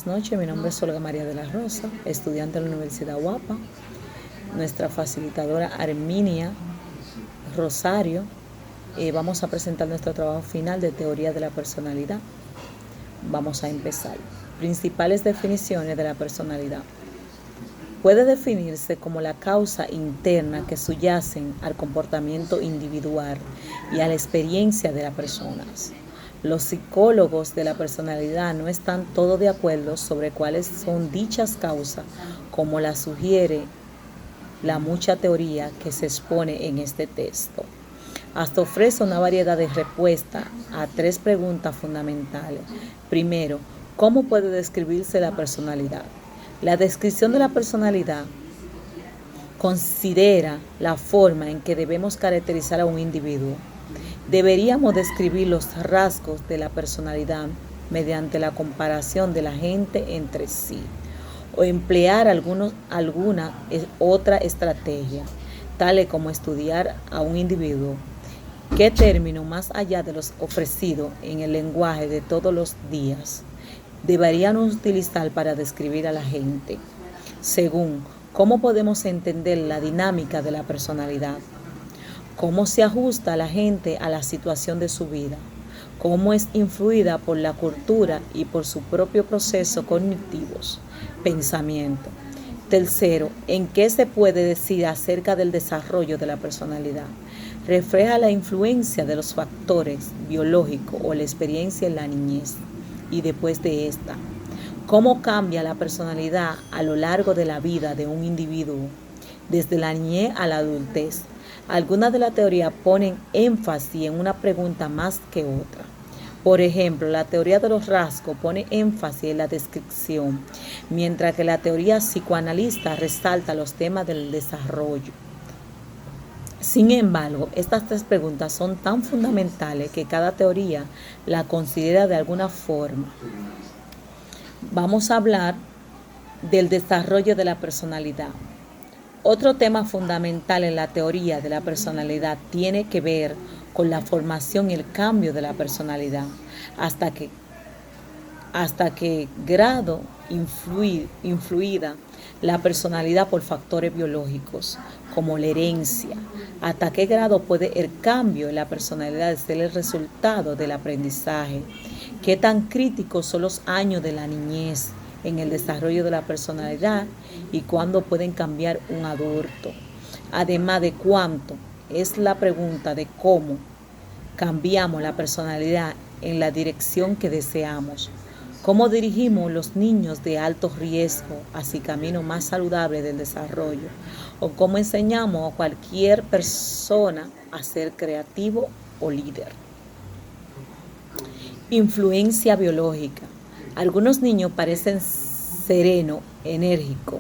Buenas noches, mi nombre es Olga María de la Rosa, estudiante de la Universidad UAPA. Nuestra facilitadora Arminia Rosario. Vamos a presentar nuestro trabajo final de teoría de la personalidad. Vamos a empezar. Principales definiciones de la personalidad. Puede definirse como la causa interna que subyacen al comportamiento individual y a la experiencia de las personas. Los psicólogos de la personalidad no están todos de acuerdo sobre cuáles son dichas causas, como la sugiere la mucha teoría que se expone en este texto. Hasta ofrece una variedad de respuestas a tres preguntas fundamentales. Primero, ¿cómo puede describirse la personalidad? La descripción de la personalidad considera la forma en que debemos caracterizar a un individuo. Deberíamos describir los rasgos de la personalidad mediante la comparación de la gente entre sí o emplear alguna otra estrategia, tales como estudiar a un individuo. ¿Qué término más allá de los ofrecidos en el lenguaje de todos los días deberíamos utilizar para describir a la gente? Según, ¿cómo podemos entender la dinámica de la personalidad? ¿Cómo se ajusta la gente a la situación de su vida? ¿Cómo es influida por la cultura y por su propio proceso cognitivos, pensamiento? Tercero, ¿en qué se puede decir acerca del desarrollo de la personalidad? Refleja la influencia de los factores biológicos o la experiencia en la niñez y después de esta. ¿Cómo cambia la personalidad a lo largo de la vida de un individuo, desde la niñez a la adultez? Algunas de las teorías ponen énfasis en una pregunta más que otra. Por ejemplo, la teoría de los rasgos pone énfasis en la descripción, mientras que la teoría psicoanalista resalta los temas del desarrollo. Sin embargo, estas tres preguntas son tan fundamentales que cada teoría la considera de alguna forma. Vamos a hablar del desarrollo de la personalidad. Otro tema fundamental en la teoría de la personalidad tiene que ver con la formación y el cambio de la personalidad, hasta que grado influida la personalidad por factores biológicos, como la herencia, hasta qué grado puede el cambio en la personalidad ser el resultado del aprendizaje, qué tan críticos son los años de la niñez en el desarrollo de la personalidad y cuándo pueden cambiar un adulto. Además de cuánto, es la pregunta de cómo cambiamos la personalidad en la dirección que deseamos. ¿Cómo dirigimos los niños de alto riesgo hacia camino más saludable del desarrollo? ¿O cómo enseñamos a cualquier persona a ser creativo o líder? Influencia biológica. Algunos niños parecen serenos, enérgicos.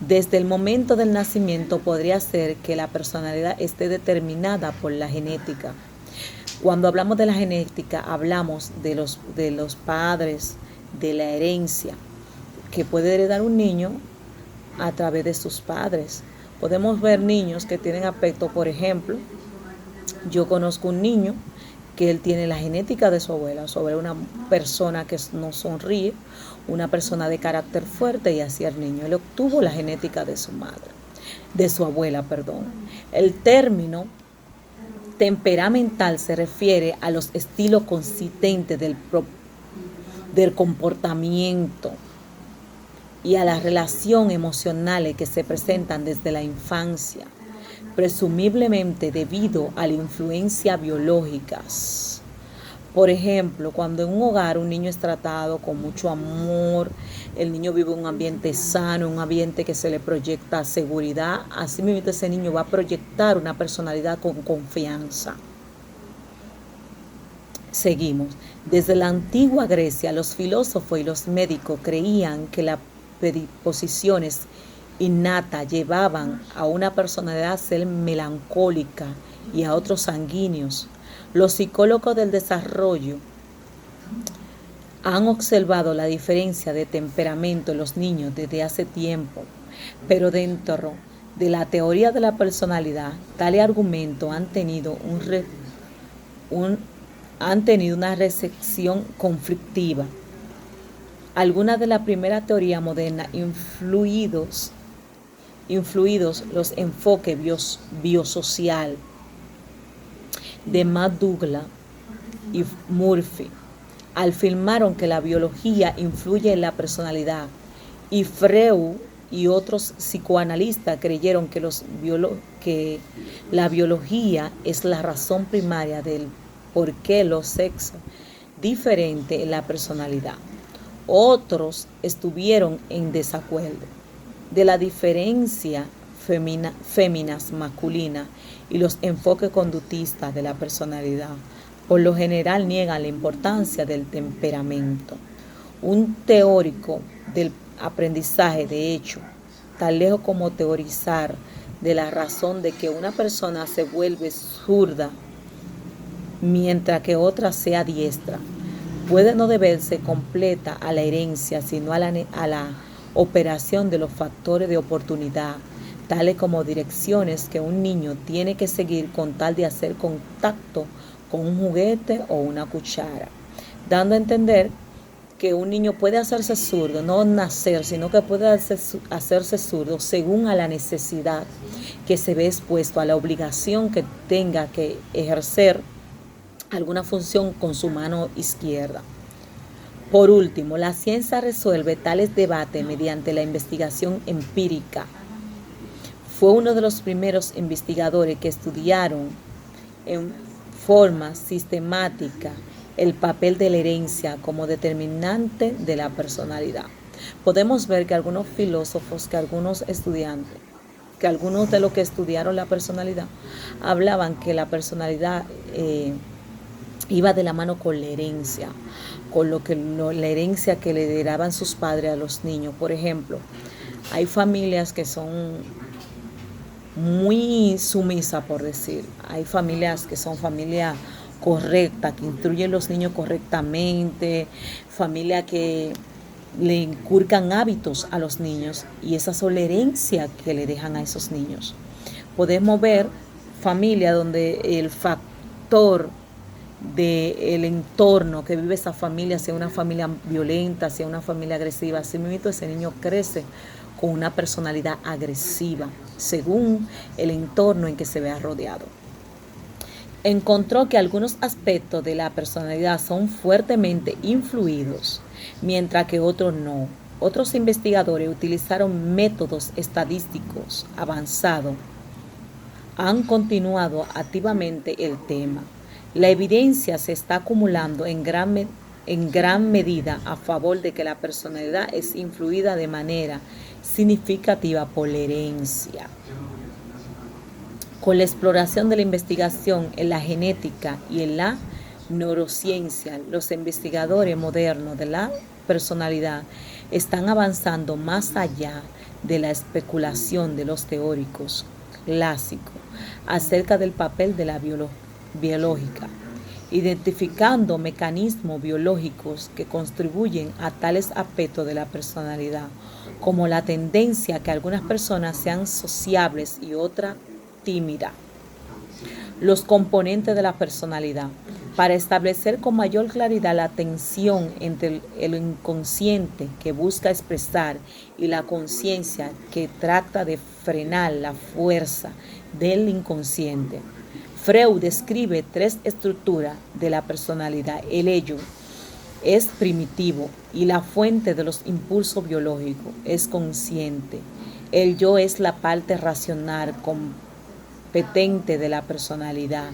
Desde el momento del nacimiento podría ser que la personalidad esté determinada por la genética. Cuando hablamos de la genética, hablamos de los padres, de la herencia, que puede heredar un niño a través de sus padres. Podemos ver niños que tienen aspecto, por ejemplo, yo conozco un niño que él tiene la genética de su abuela, sobre una persona que no sonríe, una persona de carácter fuerte, y así el niño. Él obtuvo la genética de su abuela. El término temperamental se refiere a los estilos consistentes del comportamiento y a las relaciones emocionales que se presentan desde la infancia, presumiblemente debido a la influencia biológicas. Por ejemplo, cuando en un hogar un niño es tratado con mucho amor, el niño vive en un ambiente sano, un ambiente que se le proyecta seguridad, así mismo ese niño va a proyectar una personalidad con confianza. Seguimos. Desde la antigua Grecia, los filósofos y los médicos creían que las predisposiciones innatas llevaban a una personalidad a ser melancólica y a otros sanguíneos. Los psicólogos del desarrollo han observado la diferencia de temperamento en los niños desde hace tiempo, pero dentro de la teoría de la personalidad, tales argumentos han tenido una recepción conflictiva. Algunas de la primera teoría moderna influidos los enfoques biosocial de McDougall y Murphy, afirmaron que la biología influye en la personalidad, y Freud y otros psicoanalistas creyeron que la biología es la razón primaria del por qué los sexos diferentes en la personalidad. Otros estuvieron en desacuerdo de la diferencia féminas masculina y los enfoques conductistas de la personalidad. Por lo general niegan la importancia del temperamento. Un teórico del aprendizaje, de hecho, tan lejos como teorizar de la razón de que una persona se vuelve zurda mientras que otra sea diestra, puede no deberse completa a la herencia, sino a la operación de los factores de oportunidad, tales como direcciones que un niño tiene que seguir con tal de hacer contacto con un juguete o una cuchara, dando a entender que un niño puede hacerse zurdo, no nacer, sino que puede hacerse zurdo según a la necesidad que se ve expuesto, a la obligación que tenga que ejercer alguna función con su mano izquierda. Por último, la ciencia resuelve tales debates mediante la investigación empírica. Fue uno de los primeros investigadores que estudiaron en forma sistemática el papel de la herencia como determinante de la personalidad. Podemos ver que algunos filósofos, que algunos estudiantes, que algunos de los que estudiaron la personalidad, hablaban que la personalidad iba de la mano con la herencia, con la herencia que le heredaban sus padres a los niños. Por ejemplo, hay familias que son muy sumisas, por decir. Hay familias que son familias correctas, que instruyen a los niños correctamente, familias que le inculcan hábitos a los niños, y esas son la herencia que le dejan a esos niños. Podemos ver familias donde el factor del entorno que vive esa familia, sea una familia violenta, sea una familia agresiva, así mismo ese niño crece con una personalidad agresiva, según el entorno en que se vea rodeado. Encontró que algunos aspectos de la personalidad son fuertemente influidos, mientras que otros no. Otros investigadores utilizaron métodos estadísticos avanzados, han continuado activamente el tema. La evidencia se está acumulando en gran medida a favor de que la personalidad es influida de manera significativa por la herencia. Con la exploración de la investigación en la genética y en la neurociencia, los investigadores modernos de la personalidad están avanzando más allá de la especulación de los teóricos clásicos acerca del papel de la biológica, identificando mecanismos biológicos que contribuyen a tales aspectos de la personalidad, como la tendencia a que algunas personas sean sociables y otras tímidas. Los componentes de la personalidad, para establecer con mayor claridad la tensión entre el inconsciente que busca expresar y la conciencia que trata de frenar la fuerza del inconsciente. Freud describe 3 estructuras de la personalidad. El ello es primitivo y la fuente de los impulsos biológicos es consciente. El yo es la parte racional competente de la personalidad,